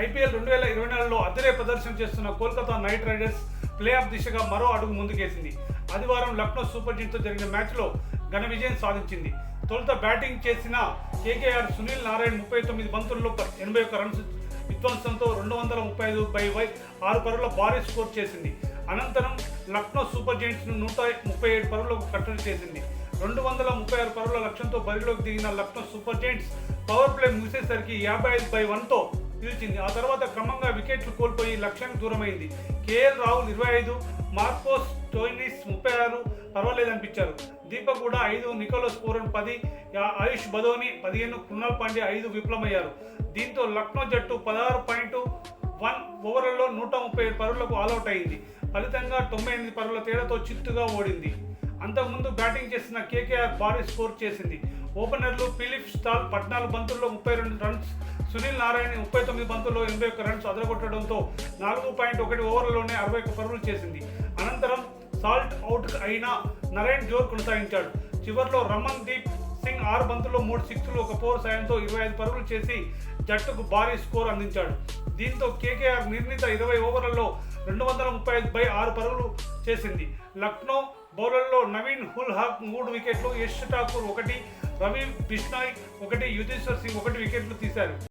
IPL 2024లో అదిరే ప్రదర్శన చేస్తున్న Kolkata night riders play of దిశగా మరో అడుగు ముందుకేసింది. ఆదివారం లక్నో సూపర్ జెయింట్స్తో జరిగిన మ్యాచ్లో ఘన విజయం సాధించింది. తొలుత బ్యాటింగ్ చేసిన కేకేఆర్ సునీల్ నారాయణ్ 39 బంతుల్లో 81 రన్స్ విధ్వంసంతో 235/6 పరుగుల భారీ స్కోర్ చేసింది. అనంతరం లక్నో సూపర్ జెయింట్స్ను 137 పరుగులకు కట్టడి చేసింది. 236 పరుగుల లక్ష్యంతో బరిలోకి దిగిన Lucknow Super Giants power play ముగిసేసరికి 55/1తో నిలిచింది. ఆ తర్వాత క్రమంగా వికెట్లు కోల్పోయి లక్ష్యానికి దూరమైంది. కేఎల్ రాహుల్ 25, మార్కోస్ స్టోయినిస్ 36 పర్వాలేదనిపించారు. దీపక్ కూడా 5, నికోలస్ పూరన్ 10, ఆయుష్ బదోని 15, కృణాల్ పాండ్యా 5 విఫలమయ్యారు. దీంతో లక్నో జట్టు 16.1 ఓవర్లలో 137 పరుగులకు ఆలౌట్ అయింది. ఫలితంగా 98 పరుగుల తేడాతో చిత్తుగా ఓడింది. అంతకుముందు బ్యాటింగ్ చేసిన కేకేఆర్ భారీ స్కోర్ చేసింది. ఓపెనర్లు ఫిలిప్ స్టాల్ 14 బంతుల్లో 32 రన్స్, సునీల్ నారాయణ్ 39 బంతుల్లో 81 రన్స్ అదరగొట్టడంతో 4.1 ఓవర్లలోనే 61 పరుగులు చేసింది. అనంతరం సాల్ట్ అవుట్ అయిన నరైన్ జోర్ కొనసాగించాడు. చివర్లో రమన్ దీప్ సింగ్ 6 బంతుల్లో 3 సిక్స్లు 1 4 సాయంతో 25 పరుగులు చేసి జట్టుకు భారీ స్కోర్ అందించాడు. దీంతో కేకేఆర్ నిర్ణీత 20 ఓవర్లలో 235/6 పరుగులు చేసింది. లక్నో బౌలర్లలో నవీన్ ఉల్ హక్ 3 వికెట్లు, యష్ ఠాకూర్ 1, రవి బిష్నాయ్ 1, యుజేశ్వర్ సింగ్ 1 వికెట్లు తీశారు.